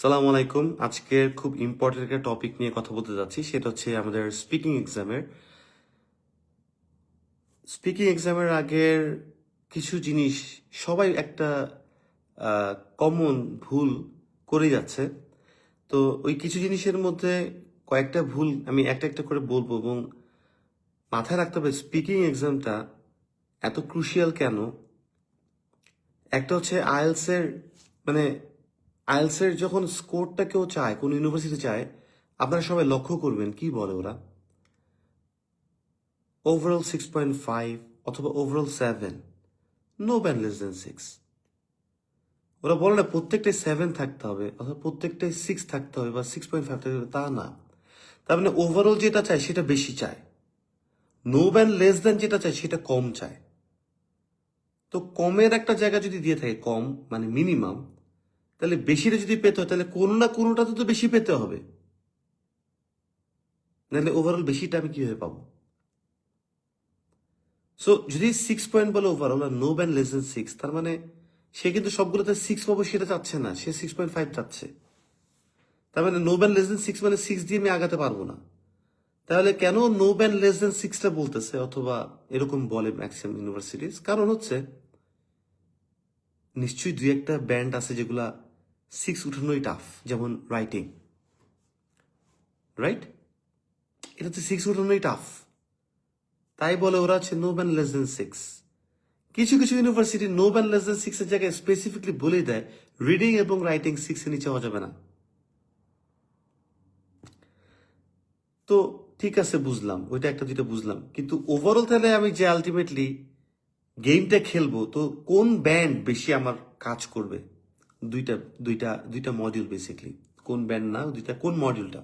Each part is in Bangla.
সালামু আলাইকুম। আজকের খুব ইম্পর্টেন্ট একটা টপিক নিয়ে কথা বলতে যাচ্ছি, সেটা হচ্ছে আমাদের স্পিকিং এক্সামের আগের কিছু জিনিস সবাই একটা কমন ভুল করে যাচ্ছে। তো ওই কিছু জিনিসের মধ্যে কয়েকটা ভুল আমি একটা একটা করে বলবো, এবং মাথায় রাখতে হবে স্পিকিং এক্সামটা এত ক্রুশিয়াল কেন। একটা হচ্ছে মানে আইএলসের যখন স্কোরটা কেউ চায়, কোন ইউনিভার্সিটি চায়, আপনারা সবাই লক্ষ্য করবেন কি বলে ওরা, ওভারঅল 6.5 অথবা overall 7, no band less than 6। ওরা বলে না প্রত্যেকটাই 7 থাকতে হবে অথবা প্রত্যেকটাই 6 থাকতে হবে বা 6.5 থাকতে হবে, তা না। তার মানে ওভারঅল যেটা চায় সেটা বেশি চায়, নো ব্যান লেস দেন যেটা চায় সেটা কম চায়। তো কমের একটা জায়গা যদি দিয়ে থাকে, কম মানে মিনিমাম, তাহলে বেশিটা যদি পেতে হয় তাহলে কোনো না কোনোটাতে তো বেশি পেতে হবে, নাহলে ওভারঅল বেশিটা আমি কিভাবে পাবো? সো যদি 6 পয়েন্ট বলে ওভারঅল আর নো ব্যান লেস দেন 6, তার মানে সে কিন্তু সবগুলোতে 6 পাবো সেটা চাচ্ছে না, সে 6.5 চাচ্ছে। তার মানে নো ব্যান লেস দেন 6 মানে 6 দিয়ে আমি আগাতে পারবো না। তাহলে কেন নো ব্যান লেস দেন 6টা বলতেছে অথবা এরকম বলে ম্যাক্সিমাম ইউনিভার্সিটিস? কারণ হচ্ছে নিশ্চয়ই দুই একটা ব্যান্ড আছে যেগুলা 6 উঠানোই টাফ, যেমন রাইটিং, রাইট? এটাতে 6 উঠানোই টাফ, তাই বলে ওরা হচ্ছে নো ব্যান লেস দেন 6। কিছু কিছু university no band less than 6 এর জায়গায় স্পেসিফিকলি বলে দেয় রিডিং এবং রাইটিং 6 এর নিচে হওয়া যাবে না। তো ঠিক আছে, বুঝলাম, ওইটা একটা দুইটা বুঝলাম, কিন্তু ওভারঅল তাহলে আমি যে আলটিমেটলি গেমটা খেলবো, তো কোন ব্যান্ড বেশি আমার কাজ করবে? দুইটা দুইটা দুইটা মডিউল বেসিকলি, কোন ব্যান্ড না দুইটা, কোন মডিউলটা?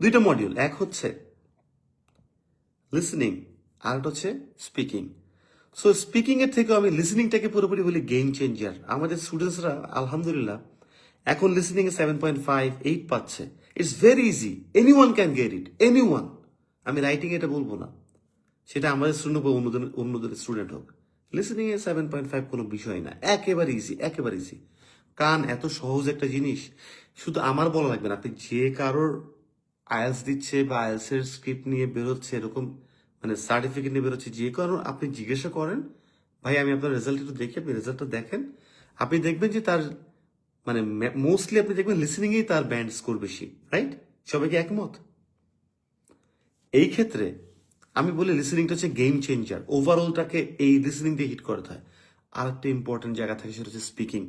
দুইটা মডিউল, এক হচ্ছে লিসনিং আর একটা হচ্ছে স্পিকিং। সো স্পিকিং এর থেকেও আমি লিসনিংটাকে পুরোপুরি বলি গেম চেঞ্জার। আমাদের স্টুডেন্টসরা আলহামদুলিল্লাহ এখন লিসনিং এ 7.5 8 পাচ্ছে। It's very easy, any one can get it, any one. আমি রাইটিং এটা বলবো না, সেটা আমাদের স্টুডেন্ট হোক বা অন্যদের অন্যদের স্টুডেন্ট হোক, লিসনিং এ 7.5 কোনো বিষয় না, একেবারে ইজি, একেবারে ইজি। কান এত সহজ একটা জিনিস, শুধু আমার বলা লাগবে না, আপনি যে কারোর আইএলস দিচ্ছে বা আইএলস এর স্ক্রিপ্ট নিয়ে বেরোচ্ছে, এরকম মানে সার্টিফিকেট নিয়ে বেরোচ্ছে, যে কারণ আপনি জিজ্ঞাসা করেন, ভাই আমি আপনার রেজাল্ট একটু দেখি, আপনি রেজাল্টটা দেখেন, আপনি দেখবেন যে তার মানে মোস্টলি আপনি দেখবেন লিসনিংয়েই তার ব্যান্ড স্কোর বেশি, রাইট? সবাই কি একমত? এই ক্ষেত্রে আমি বলি লিসনিংটা হচ্ছে গেম চেঞ্জার, ওভারঅলটাকে এই লিসনিং দিয়ে হিট করতে হয়। আর একটা ইম্পর্টেন্ট জায়গা থাকে, সেটা হচ্ছে স্পিকিং।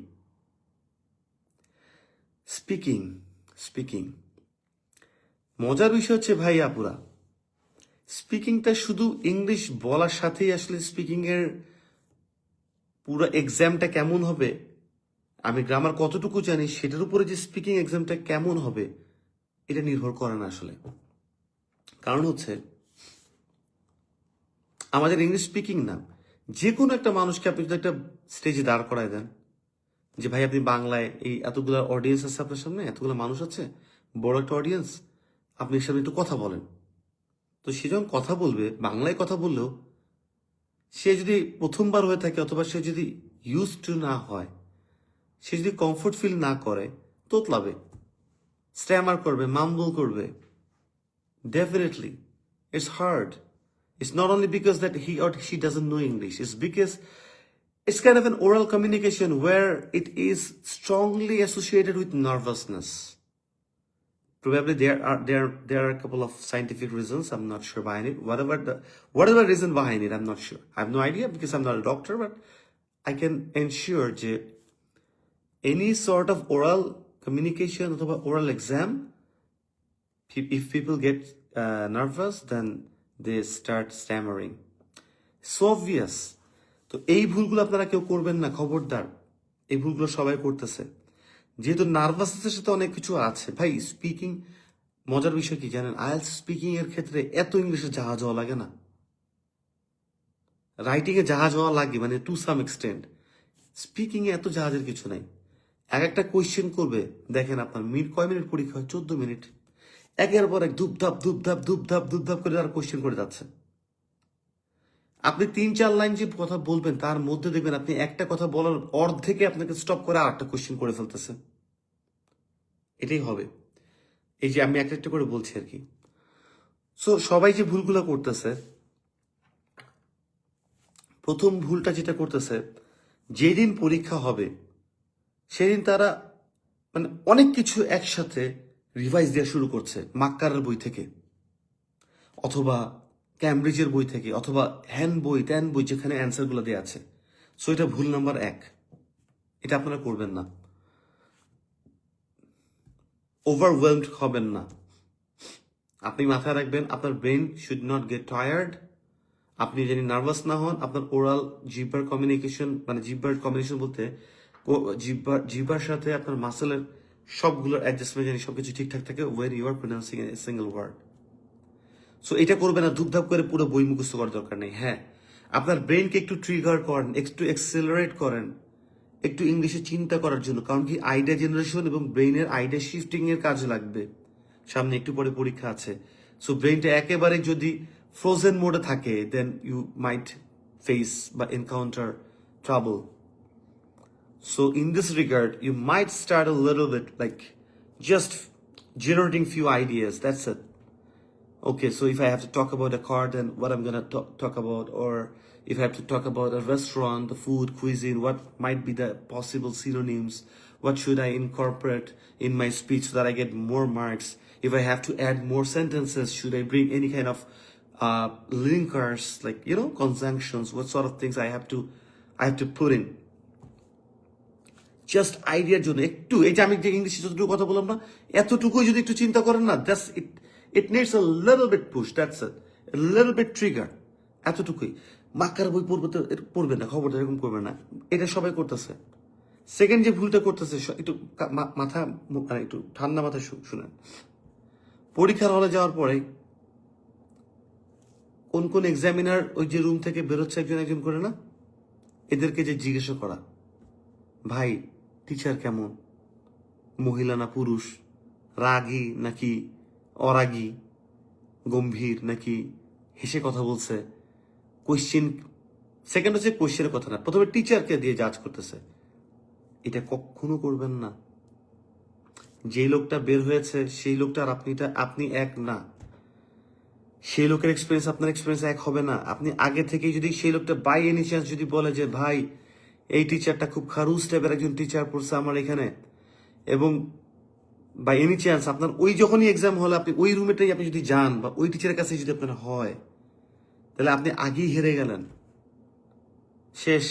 স্পিকিং স্পিকিং মজার বিষয় হচ্ছে ভাই আপুরা, স্পিকিংটা শুধু ইংলিশ বলার সাথেই আসলে স্পিকিং এর পুরো এক্সামটা কেমন হবে, আমি গ্রামার কতটুকু জানি সেটার উপরে যে স্পিকিং এক্সামটা কেমন হবে এটা নির্ভর করে না আসলে। কারণ হচ্ছে আমাদের ইংলিশ স্পিকিং না, যে কোনো একটা মানুষকে আপনি যদি একটা স্টেজে দাঁড় করায় দেন, যে ভাই আপনি বাংলায়, এই এতগুলো অডিয়েন্স আছে আপনার সামনে, এতগুলো মানুষ আছে, বড় একটা অডিয়েন্স, আপনি এর সামনে একটু কথা বলেন। তো সে যখন কথা বলবে, বাংলায় কথা বললেও, সে যদি প্রথমবার হয়ে থাকে অথবা সে যদি ইউজ টু না হয়, সে যদি কমফোর্ট ফিল না করে, তোতলাবে, স্ট্যামার করবে, মাম্বল করবে, definitely it's hard. It's not only because that he or she doesn't know English, it's because it's kind of an oral communication where it is strongly associated with nervousness. Probably there are a couple of scientific reasons. I'm not sure behind it. Whatever reason behind it, I'm not sure. I have no idea because I'm not a doctor, but I can ensure that any sort of oral communication or oral exam, if people get nervous, then they start stammering. So obvious. তো এই ভুলগুলো আপনারা কেউ করবেন না, খবরদার। এই ভুলগুলো সবাই করতেছে, যেহেতু নার্ভাসনেসের সাথে অনেক কিছু আছে ভাই। স্পিকিং, মজার বিষয় কি জানেন, আইএলটিএস স্পিকিং এর ক্ষেত্রে এত ইংলিশে জাহাজ হওয়া লাগে না, রাইটিং এ জাহাজ হওয়া লাগে মানে টু সাম এক্সটেন্ট। স্পিকিং এ এত জাহাজের কিছু নাই। এক একটা কোয়েশ্চেন করবে, দেখেন আপনার কয় মিনিট পরীক্ষা হয়? 14 মিনিট। একের পর এক ধূপধাপ ধূপধাপ ধূপধাপ ধূপধাপ করে তারা কোয়েশ্চেন করে যাচ্ছে। আপনি 3-4 লাইন যে কথা বলবেন, তার মধ্যে দেখবেন আপনি একটা কথা বলার অর্ধেকে আপনাকে স্টপ করে আরেকটা কোয়েশ্চেন করে ফেলতেছে। এটাই হবে। এই যে আমি একটা একটা করে বলছি আর কি। সো সবাই যে ভুলগুলো করতেছে, প্রথম ভুলটা যেটা করতেছে, যেদিন পরীক্ষা হবে সেদিন তারা মানে অনেক কিছু একসাথে রিভাইজ দেওয়া শুরু করছে, মাক্কারের বই থেকে অথবা ক্যামব্রিজের বই থেকে অথবা হ্যান বই ত্যান বই যেখানে অ্যান্সারগুলো দেওয়া আছে। সো এটা ভুল নাম্বার 1, এটা আপনারা করবেন না। ওভারওয়েলমড হবেন না। আপনি মাথায় রাখবেন আপনার brain should not get tired. আপনি যদি নার্ভাস না হন, আপনার ওরাল জিহ্বার কমিউনিকেশন মানে জিহ্বার কমিউনিকেশন বলতে জিহ্বার সাথে আপনার মাসেলের সবগুলোর অ্যাডজাস্টমেন্ট জানি সবকিছু ঠিকঠাক থাকে when you are pronouncing a single word. So এটা করবে না ধুপধাপ করে পুরো বই মুখস্থ করার দরকার নেই। হ্যাঁ, আপনার ব্রেনকে একটু ট্রিগার করেন, একটু এক্সেলারেট করেন, একটু ইংলিশে চিন্তা করার জন্য। কারণ কি আইডিয়া জেনারেশন এবং ব্রেইনের আইডিয়া শিফটিং এর কাজ লাগবে। সামনে একটু পরে পরীক্ষা আছে। সো ব্রেইনটা একেবারে যদি ফ্রোজেন মোডে থাকে দেন ইউ মাইট ফেস বা encounter trouble. So in this regard, you might start a little bit like just generating few ideas. That's it. Okay, so if I have to talk about a car, then what I'm gonna talk about, or if I have to talk about a restaurant, the food, cuisine, what might be the possible synonyms? What should I incorporate in my speech so that I get more marks? If I have to add more sentences, should I bring any kind of linkers, like conjunctions? What sort of things I have to put in? Just আইডিয়ার জন্য একটু, এই যে আমি যে ইংলিশে যতটুকু কথা বললাম না, এতটুকুই যদি একটু চিন্তা করেন না, just it needs a little bit push, that's it, little bit trigger, এতটুকুই। মাক্কার বই পড়বে তো পড়বে না, খবরটা এরকম করবে না, এটা সবাই করতেছে। সেকেন্ড যে ভুলটা করতেছে, একটু মাথা একটু ঠান্ডা মাথায় শুনেন। পরীক্ষার হলে যাওয়ার পরে কোন কোন এক্সামিনার ওই যে রুম থেকে বেরোচ্ছে একজন একজন করে না, এদেরকে যে জিজ্ঞাসা করা, ভাই টিচার কেমন, মহিলা না পুরুষ, রাগী নাকি অরাগী, গম্ভীর নাকি হেসে কথা বলছে, কোয়েশ্চেন। সেকেন্ড হচ্ছে কোয়েশ্চেনের কথা না, প্রথমে টিচারকে দিয়ে জাজ করতেছে। এটা কখনো করবেন না। যেই লোকটা বের হয়েছে সেই লোকটা আর আপনি এক না। সেই লোকের এক্সপিরিয়েন্স আপনার এক্সপিরিয়েন্স এক হবে না। আপনি আগে থেকেই যদি সেই লোকটা বাই এনি চান্স যদি বলে যে ভাই এই টিচারটা খুব খারুস টাইপের একজন টিচার পড়ছে আমার এখানে, এবং বাই এনি চান্স আপনার ওই যখনই এক্সাম হলে আপনি ওই রুমেটাই আপনি যদি যান বা ওই টিচারের কাছে যদি আপনার হয়, তাহলে আপনি আগেই হেরে গেলেন, শেষ।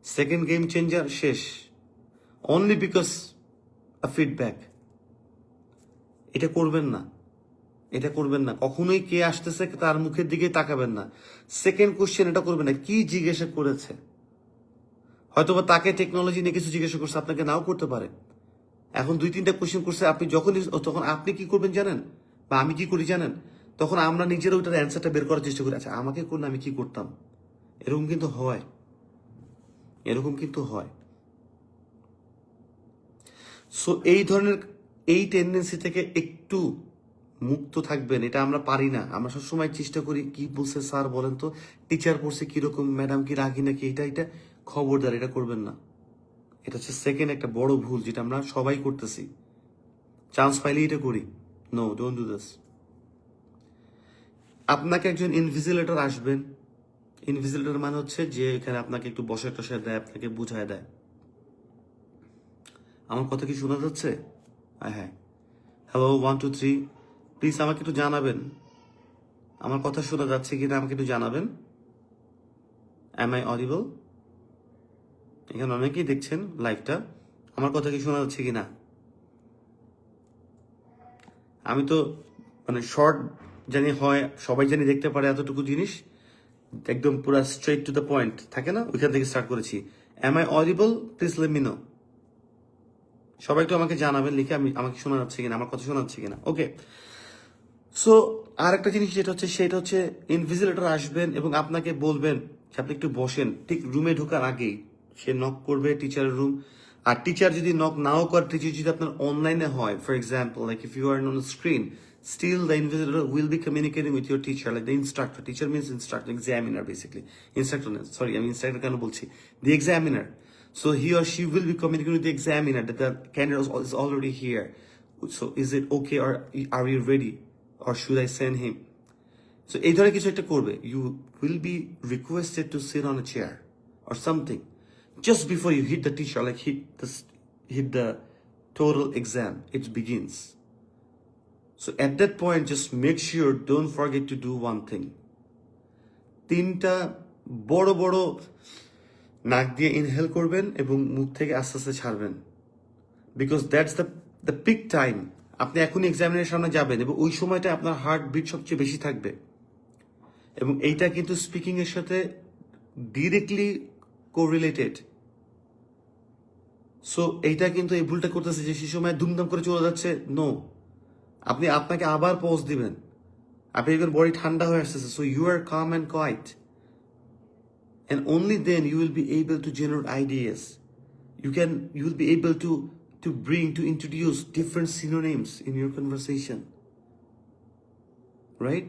সেকেন্ড গেম চেঞ্জার শেষ, অনলি বিকজ আ ফিডব্যাক। এটা করবেন না, এটা করবেন না কখনোই। কে আসতেছে তার মুখের দিকে তাকাবেন না। সেকেন্ড কোশ্চেন এটা করবেন না, কি জিজ্ঞাসা করেছে। হয়তোবা তাকে টেকনোলজি নিয়ে কিছু জিজ্ঞাসা করছে, আপনাকে নাও করতে পারে। এখন 2-3টা কোশ্চেন করছে, আপনি তখন আপনি কি করবেন জানেন, বা আমি কি করি জানেন, তখন আমরা নিজেরা ওইটার অ্যান্সারটা বের করার চেষ্টা করি। আচ্ছা আমাকে করলে আমি কি করতাম, এরকম কিন্তু হয়, এরকম কিন্তু হয়। সো এই ধরনের এই টেন্ডেন্সি থেকে একটু মুক্ত থাকবেন। এটা আমরা পারি না। আমরা সবসময় চেষ্টা করি, কি বলছে স্যার বলেন তো, টিচার পড়ছে কিরকম, ম্যাডাম কি রাগি নাকি, এটা খবরদার এটা করবেন না। এটা হচ্ছে সেকেন্ড একটা বড় ভুল যেটা আমরা সবাই করতেছি, চান্স পাইলেই এটা করি। No, don't do this. আপনাকে একজন ইনভিজিলেটর আসবেন। ইনভিজিলেটর মানে হচ্ছে যে এখানে আপনাকে একটু বসে টসে দেয়, আপনাকে বুঝায় দেয়। আমার কথা কি শোনা যাচ্ছে? হ্যাঁ, হ্যালো 1 2 3, প্লিজ আমাকে একটু জানাবেন আমার কথা শোনা যাচ্ছে কিনা, আমাকে একটু জানাবেন। Am I audible? এখানে অনেকেই দেখছেন লাইভটা, আমার কথা কি শোনা যাচ্ছে কিনা? আমি তো মানে শর্ট জানি হয়, সবাই জানি দেখতে পারে এতটুকু জিনিস, একদম পুরো স্ট্রেট টু দ্য পয়েন্ট থাকে না, ওইখান থেকে স্টার্ট করেছি। Am I audible? Please let me no. সবাই একটু আমাকে জানাবেন লিখে, আমাকে শোনা যাচ্ছে কিনা, আমার কথা শোনা যাচ্ছে কিনা। ওকে, সো আর একটা জিনিস যেটা হচ্ছে সেটা হচ্ছে ইনভিজিলেটর আসবেন এবং আপনাকে বলবেন যে আপনি একটু বসেন। ঠিক রুমে ঢোকার আগেই সে নক করবে, টিচারের রুম। আর টিচার যদি নক নাও করে, টিচার যদি আপনার অনলাইনে হয়, for example like if you are on screen, still the invigilator will be communicating with your teacher, like the instructor. Teacher means instructor, examiner basically. Instructor, sorry, আমি instructor কেন বলছি, the examiner. So he or she will be communicating with the examiner that the candidate is already here. So is it okay, or are you ready, or should I send him? So এই ধরনের কিছু একটা করবে। You will be requested to sit on a chair or something just before you hit the teacher, like hit the total exam. It begins. So at that point, just make sure don't forget to do one thing. তিনটা বড় বড় নাক দিয়ে ইনহেল করবেন এবং মুখ থেকে আস্তে আস্তে ছাড়বেন, because that's the peak time. আপনি এখনই এক্সামিনের সামনে যাবেন এবং ওই সময়টা আপনার হার্ট বিট সবচেয়ে বেশি থাকবে, এবং এইটা কিন্তু স্পিকিং এর সাথে ডিরেক্টলি কোরিলেটেড। সো এইটা কিন্তু এই ভুলটা করতেছে যে সেই সময় দুমদাম করে চলে যাচ্ছে। নো, আপনাকে আবার পজ দিবেন। আপনি এখন বডি ঠান্ডা হয়ে আসতেছে, so you are calm and quiet, and only then you will be able to generate ideas. You will be able to introduce different synonyms in your conversation, right?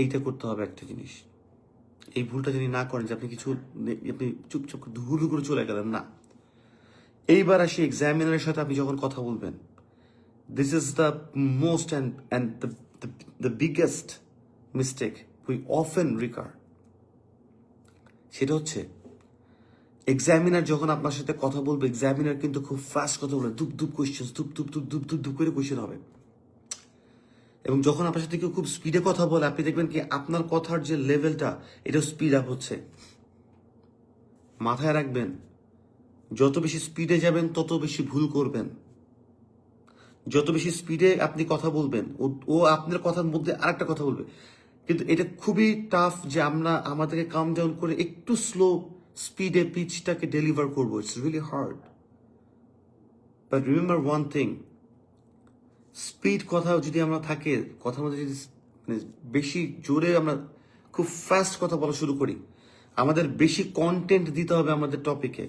এইটা করতে হবে একটা জিনিস। এই ভুলটা যদি না করেন যে আপনি চুপচাপ ধুলু করে চলে গেলেন, না। এইবার আসি এক্সামিনারের সাথে আপনি যখন কথা বলবেন, this is the most and the biggest mistake we often recur. সেটা হচ্ছে এক্সামিনার যখন আপনার সাথে কথা বলবে, এক্সামিনার কিন্তু খুব ফাস্ট কথা বলবে, ধুপ কোয়েশ্চেন, ধুপ করে কোয়েশ্চেন হবে। এবং যখন আপনার সাথে কেউ খুব স্পিডে কথা বলে, আপনি দেখবেন কি আপনার কথার যে লেভেলটা, এটা স্পিড আপ হচ্ছে। মাথায় রাখবেন, যত বেশি স্পিডে যাবেন তত বেশি ভুল করবেন। যত বেশি স্পিডে আপনি কথা বলবেন, ও আপনার কথার মধ্যে আরেকটা কথা বলবে। কিন্তু এটা খুবই টাফ যে আমাদেরকে কাম ডাউন করে একটু স্লো স্পিডে পিচটাকে ডেলিভার করবো। It's really hard, but remember one thing, speed কথা যদি আমরা থাকে, কথার মধ্যে যদি বেশি জোরে আমরা খুব ফাস্ট কথা বলা শুরু করি, আমাদের বেশি কন্টেন্ট দিতে হবে আমাদের টপিকে,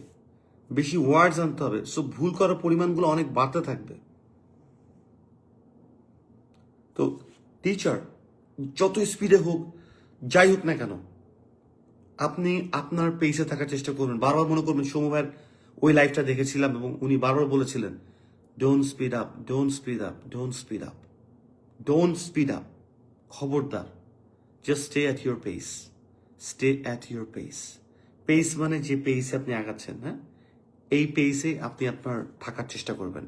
বেশি ওয়ার্ডস আনতে হবে, সো ভুল করার পরিমাণগুলো অনেক বাড়তে থাকবে। তো টিচার যত স্পিডে হোক, যাই হোক না কেন, আপনি আপনার পেসে থাকার চেষ্টা করবেন। বারবার মনে করবেন সৌম্য ভাইয়ের ওই লাইফটা দেখেছিলাম এবং উনি বারবার বলেছিলেন, don't speed up, don't speed up, don't speed up, don't speed up. খবরদার, just stay at your pace, stay at your pace. Pace মানে যে পেসে আপনি আগাচ্ছেন, হ্যাঁ, এই পেসে আপনি আপনার থাকার চেষ্টা করবেন।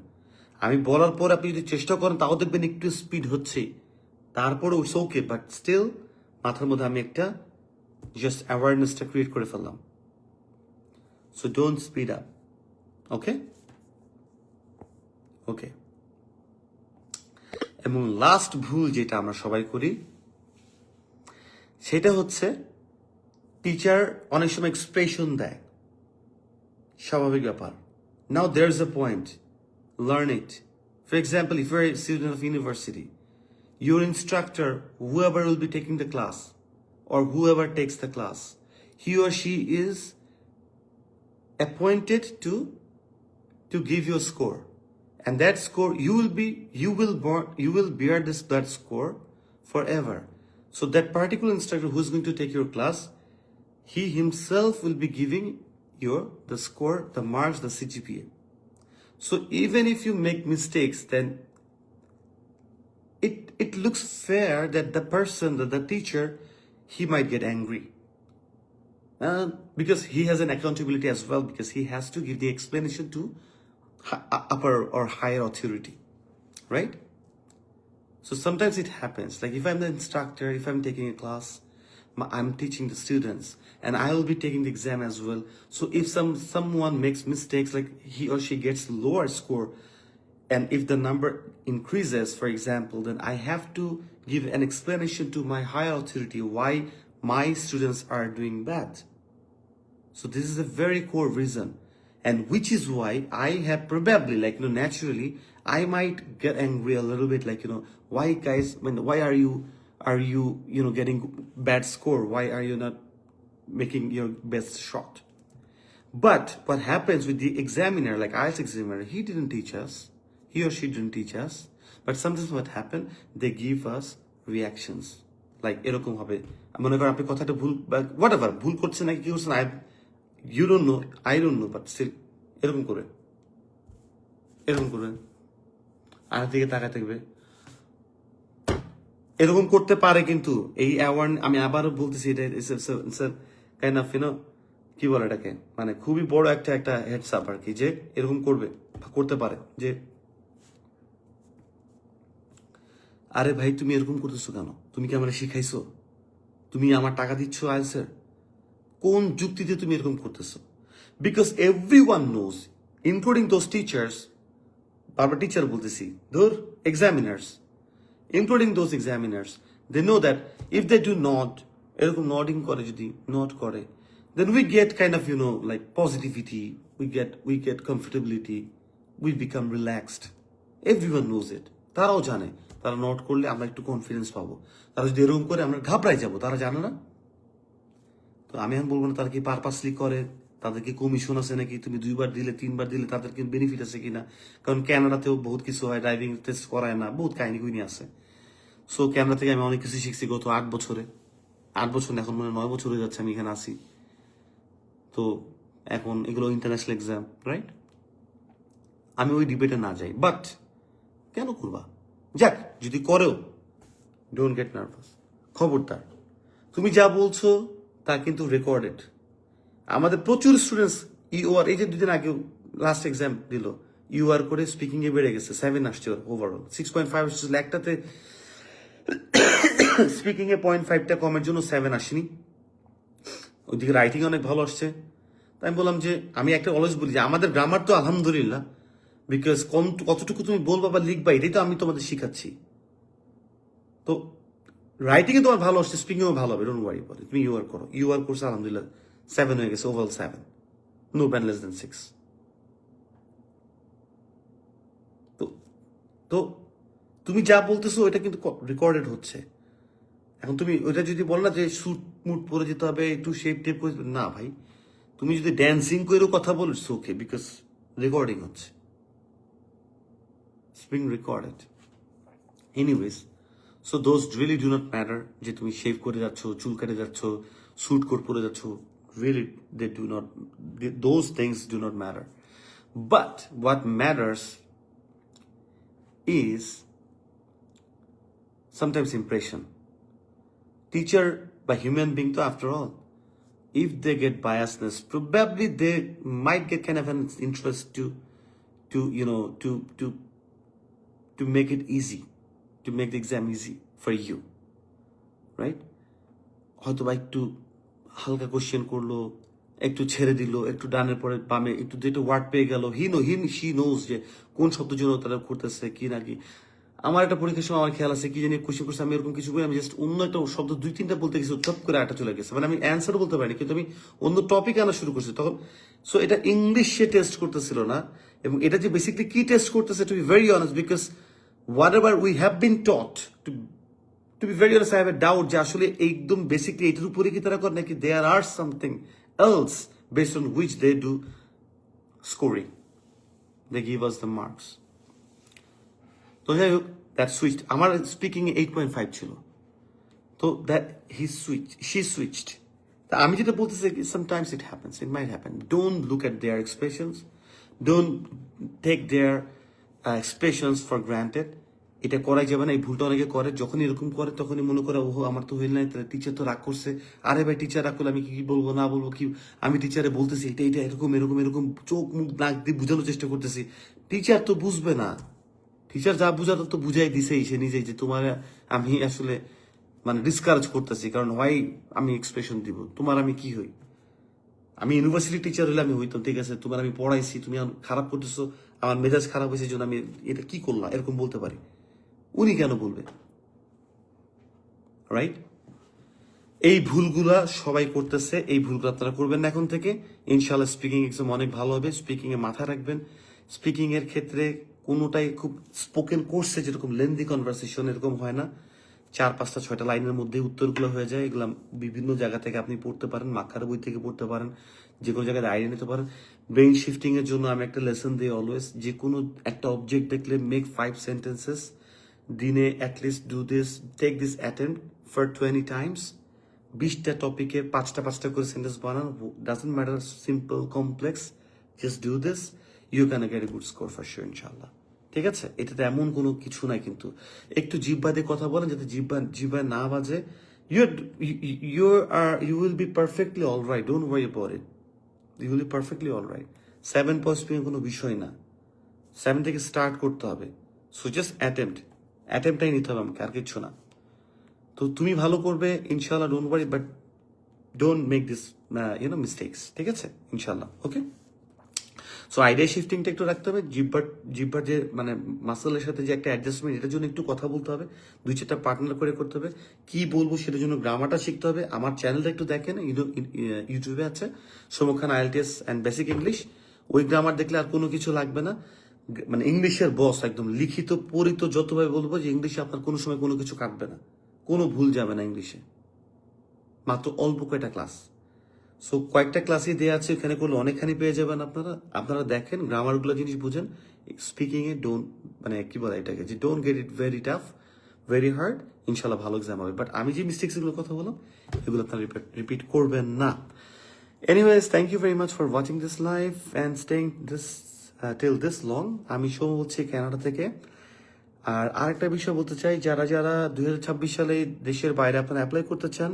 আমি বলার পর আপনি যদি চেষ্টা করেন, তাও দেখবেন একটু স্পিড হচ্ছে, তারপরে ইটস ওকে, বাট স্টিল মাথার মধ্যে আমি একটা জাস্ট অ্যাওয়ারনেসটা ক্রিয়েট করে ফেললাম। সো ডোন্ট স্পিড আপ, ওকে ওকে। এবং লাস্ট ভুল যেটা আমরা সবাই করি, সেটা হচ্ছে টিচার অনেক সময় এক্সপ্রেশন দেয়, স্বাভাবিক ব্যাপার। Now there is a point, learn it. For example, if you're a student of university, your instructor, whoever will be taking the class, or whoever takes the class, he or she is appointed to give you a score, and that score you will bear that score forever. So that particular instructor who is going to take your class, he himself will be giving the score, the marks, the CGPA. So even if you make mistakes, then it looks fair that the teacher, he might get angry. Because he has an accountability as well, because he has to give the explanation to upper or higher authority, right? So sometimes it happens, like if I'm the instructor, if I'm taking a class, I'm teaching the students, and I will be taking the exam as well. So if someone makes mistakes, like he or she gets lower score, and if the number increases, for example, then I have to give an explanation to my higher authority why my students are doing bad. So this is a very core reason, and which is why I have probably, naturally, I might get angry a little bit, why guys, why are you getting bad score? Why are you not making your best shot? But what happens with the examiner, like IELTS examiner, he didn't teach us, he or she didn't teach us, but sometimes what happened, they give us reactions, like এরকম হবে, মনে করেন আপনি কথাটা ভুল, whatever, ভুল করছেন নাকি কি করছেন, you don't know, I don't know, but still এরকম করবেন, আর দিকে তাকায় থাকবে। এরকম করতে পারে, কিন্তু এই অ্যাওয়ার্ড আমি আবারও বলতেছি, এটা কাইন্ড অফ কি বলে এটাকে, মানে খুবই বড় একটা হেডস আপ আর কি, যে এরকম করতে পারে যে আরে ভাই তুমি এরকম করতেছো কেন, তুমি কি আমার শিখাইছো, তুমি আমার টাকা দিচ্ছ আইএলটিএস, কোন যুক্তিতে তুমি এরকম করতেছো? Because everyone knows, including those teachers, বারবার টিচার বলতেছি, ধর examiners, including those examiners, they know that if they do not, এরকম নডিং করে, যদি নট করে, then we get kind of like positivity, we get comfortability, we become relaxed. Everyone knows it. তারাও জানে তারা নট করলে আমরা একটু কনফিডেন্স পাবো, তারা যদি এরকম করে আমরা ঘাবড়াই যাবো, তারা জানে না। তো আমি এখন বলবো না তারা কি পারপাসলি করে, তাদের কি কমিশন আছে নাকি, তুমি 2 বার দিলে 3 বার দিলে তাদের কি বেনিফিট আছে কিনা, কারণ ক্যানাডাতেও বহুত কিছু হয়, ড্রাইভিং টেস্ট করায় না, বহুত কাহিনী কুহিনী আছে। সো ক্যানাডা থেকে আমি অনেক কিছু শিখছি গত 8 বছরে, 8 বছর না, এখন মনে হয় 9 বছর হয়ে যাচ্ছে আমি এখানে আসি। তো এখন এগুলো ইন্টারন্যাশনাল এক্সাম, রাইট? আমি ওই ডিবেটে না যাই, বাট কেন করবা, যাক যদি করেও, ডোন্ট গেট নার্ভাস। খবরদার, তুমি যা বলছো তা কিন্তু রেকর্ডেড। আমাদের প্রচুর স্টুডেন্টস ইউআর, এই যে 2 দিন আগে লাস্ট এক্সাম দিল, ইউআর করে স্পিকিং এ বেড়ে গেছে, 7 আসছে ওভারঅল, 6.5 আসছিল একটাতে, স্পিকিং এ 0.5টা কমের জন্য 7 আসেনি। ওইদিকে রাইটিং অনেক ভালো আসছে। তাই আমি বললাম যে আমি একটা অলওয়েজ বলি যে আমাদের গ্রামার তো আলহামদুলিল্লাহ, বিকজ কতটুকু তুমি বলবা বা লিখবা এটাই তো আমি তোমাদের শিখাচ্ছি। তো রাইটিং এ তোমার ভালো আসছে, স্পিকিং এও ভালো হবে, ডোন্ট ওয়ারি পরে, তুমি ইউআর করো, ইউআর কোর্স আলহামদুলিল্লাহ 7 হয়ে গেছে, overall 7, no band less than 6। তো তো তুমি যা বলতেছো এটা কিন্তু রেকর্ডেড হচ্ছে। এখন তুমি ওইটা যদি বল না যে স্যুট মুট পরে যেতে হবে, একটু শেপ টেপ করে, না ভাই, তুমি যদি ড্যান্সিং করেও কথা বলো ইটস ওকে, বিকজ রেকর্ডিং হচ্ছে, being recorded anyways. So those really do not matter, যে তুমি শেভ করে যাচ্ছ, চুল কাটে যাচ্ছ, স্যুট কোট পরে যাচ্ছ, really they do not, those things do not matter. But what matters is sometimes impression. Teacher by human being to after all, if they get biasness, probably they might get kind of an interest to to make it easy, to make the exam easy for you, right? হয়তো বা একটু হালকা কোশ্চেন করলো, একটু ছেড়ে দিল, একটু ডানের পরে বামে একটু দুটো ওয়ার্ড পেয়ে গেল, শি নোজ যে কোন শব্দের জন্য তারা করতেছে কি নাকি। আমার একটা পরীক্ষার সময় আমার খেয়াল আছে কি জানি কোশ্চেন করছে, আমি এরকম কিছু করি, আমি জাস্ট অন্য একটা শব্দ 2-3টা বলতে গেছি, চপ করে একটা চলে গেছে, মানে আমি অ্যান্সার বলতে পারিনি, কিন্তু আমি অন্য টপিক আনা শুরু করছি তখন। সো এটা ইংলিশে টেস্ট করতেছিল না, এবং এটা যে বেসিক্যালি কি টেস্ট করতেছে, to be very honest, because whatever we have been taught, to be very honest, I have a doubt যে আসলে একদম বেসিকলি এটার উপরে কি তারা করে নাকি there are something else based on which they do scoring, they give us the marks. তো যাই হোক, দ্যাট সুইচড, আমার স্পিকিং এ 8.5 ছিল, তো দ্যাট শি সুইচড। তা আমি যেটা বলতেছি, sometimes it happens, it might happen, don't look at their expressions, don't take their expressions for granted. এটা করাই যাবে না, এই ভুলটা অনেকে করে, যখন এরকম করে তখনই মনে করে ওহো আমার তো হইল নাই, তাহলে টিচার তো রাগ করছে, আরে ভাই টিচার রাগ করলে আমি কি বলবো না বলবো কি, আমি টিচারে বলতেছি এটা এটা এরকম এরকম এরকম, চোখ মুখ নাক দিয়ে বোঝানোর চেষ্টা করতেছি, টিচার তো বুঝবে না, টিচার যা বুঝাতো তো বুঝাই দিছেই সে নিজেই, যে তোমার আমি আসলে মানে ডিসকারেজ করতেছি, কারণ হয় আমি এক্সপ্রেশন দিব, তোমার আমি কি হই, আমি ইউনিভার্সিটি টিচার হলে আমি হইতাম, ঠিক আছে, তোমার আমি পড়াইছি, তুমি খারাপ করতেছো, আমার মেজাজ খারাপ হয়েছে জন্য আমি এটা কি করলাম এরকম বলতে পারি, উনি কেন বলবে, রাইট? এই ভুলগুলা সবাই করতেছে, এই ভুলগুলো আপনারা করবেন না এখন থেকে, ইনশাল্লাহ স্পিকিং এক্সাম অনেক ভালো হবে। স্পিকিং এ মাথা রাখবেন, স্পিকিং এর ক্ষেত্রে কোনোটাই খুব স্পোকেন কোর্সে যেরকম লেন্দি কনভারসেশন এরকম হয় না, 4-5-6টা লাইনের মধ্যে উত্তরগুলো হয়ে যায়। এগুলো বিভিন্ন জায়গা থেকে আপনি পড়তে পারেন, মাখার বই থেকে পড়তে পারেন, যে কোনো জায়গায় আইডিয়া নিতে পারেন। ব্রেইন শিফটিং এর জন্য আমি একটা লেসন দিই অলওয়েজ, যে কোনো একটা অবজেক্ট দেখলে মেক 5 সেন্টেন্সেস, দিনে at least do this, take this attempt for 20 times, 20টা টপিকে 5টা করে সেন্টেন্স বানান, doesn't matter simple complex, just do this, you can get a good score for sure ইনশাল্লাহ। ঠিক আছে, এটাতে এমন কোনো কিছু নাই, কিন্তু একটু জিহ্বা দিয়ে কথা বলেন যাতে জিহ্বা না বাজে। You will be perfectly all right, don't worry about it, you will be perfectly all right. 7 কোনো বিষয় না, 7 থেকে স্টার্ট করতে হবে। সো জাস্ট অ্যাটেম্পটাই নিতে হবে আমাকে, আর কিচ্ছু না। তো তুমি ভালো করবে ইনশাল্লাহ, don't worry, but don't make this mistakes, ঠিক আছে ইনশাল্লাহ, ওকে। সো আইডিয়া শিফটিংটা একটু রাখতে হবে, জিব্বার যে মানে মাসেলের সাথে যে একটা অ্যাডজাস্টমেন্ট, এটার জন্য একটু কথা বলতে হবে, 2-4টা পার্টনার করে করতে হবে। কি বলবো সেটার জন্য গ্রামারটা শিখতে হবে। আমার চ্যানেলটা একটু দেখেন, ইউটিউবে আছে সমুখ খান IELTS অ্যান্ড বেসিক ইংলিশ। ওই গ্রামার দেখলে আর কোনো কিছু লাগবে না, মানে ইংলিশের বস একদম লিখিত পড়িত যতভাবে বলবো যে ইংলিশে আপনার কোনো সময় কোনো কিছু কাটবে না, কোনো ভুল যাবে না ইংলিশে। মাত্র অল্প কয়টা ক্লাস, সো কয়েকটা ক্লাসই দেওয়া আছে, এখানে করলে অনেকখানি পেয়ে যাবেন আপনারা। আপনারা দেখেন গ্রামারগুলো জিনিস বুঝেন, স্পিকিং এ ডোন্ট মানে কি বলে এটাকে, যে don't get it very tough, very hard. ইনশাল্লাহ ভালো এক্সাম হবে, বাট আমি যে মিস্টেক্স এগুলো কথা বললাম এগুলো আপনারা রিপিট করবেন না। Anyways, thank you very much for watching this live and staying this till this long. আমি সৌম হচ্ছে কানাডা থেকে। আর আরেকটা বিষয় বলতে চাই, যারা যারা 2026 সালে দেশের বাইরে আপনারা অ্যাপ্লাই করতে চান,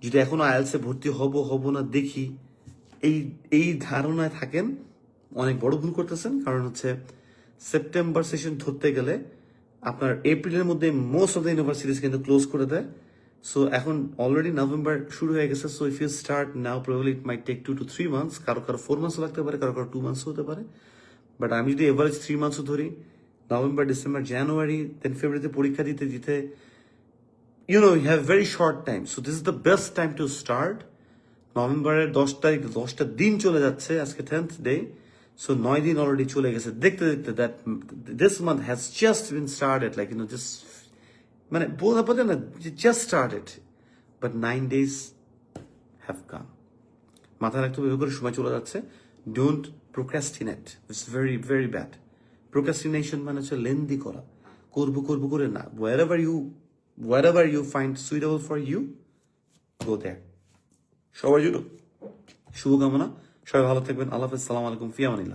যদি এখনো আইএলসে ভর্তি হব না দেখি, এই এই ধারণায় থাকেন, অনেক বড় ভুল করতেছেন। কারণ হচ্ছে সেপ্টেম্বর সেশন ধরতে গেলে আপনার এপ্রিলের মধ্যে মোস্ট অফ দ্য ইউনিভার্সিটিস কিন্তু ক্লোজ করে দেয়। সো এখন অলরেডি নভেম্বর শুরু হয়ে গেছে। So if you start now probably it might take 2 to 3 months, কারো 4 months লাগতে পারে, কারো 2 months হতে পারে। বাট আমি যদি এভারেজ 3 months ধরি, নভেম্বর, ডিসেম্বর, জানুয়ারি, দেন ফেব্রুয়ারিতে পরীক্ষা দিতে দিতে, you have very short time. So this is the best time to start. নভেম্বরের 10 তারিখ, 10টা দিন চলে যাচ্ছে, আজকে 10th day. So 9 দিন অলরেডি চলে গেছে দেখতে দেখতে। that this month has just been started, like just মানে বলতে না, just started, but 9 days have come. মাথায় রাখতে হবে, এভাবে করে সময় চলে যাচ্ছে। Don't procrastinate, it's very very bad. Procrastination মানে হচ্ছে লেন্দি করা, করবো করে না। wherever you find suitable for you, go there. সবার জন্য শুভকামনা, সবাই ভালো থাকবেন। আল্লাহ হাফেজ, সালাম আলাইকুম, ফি আমানিল্লাহ।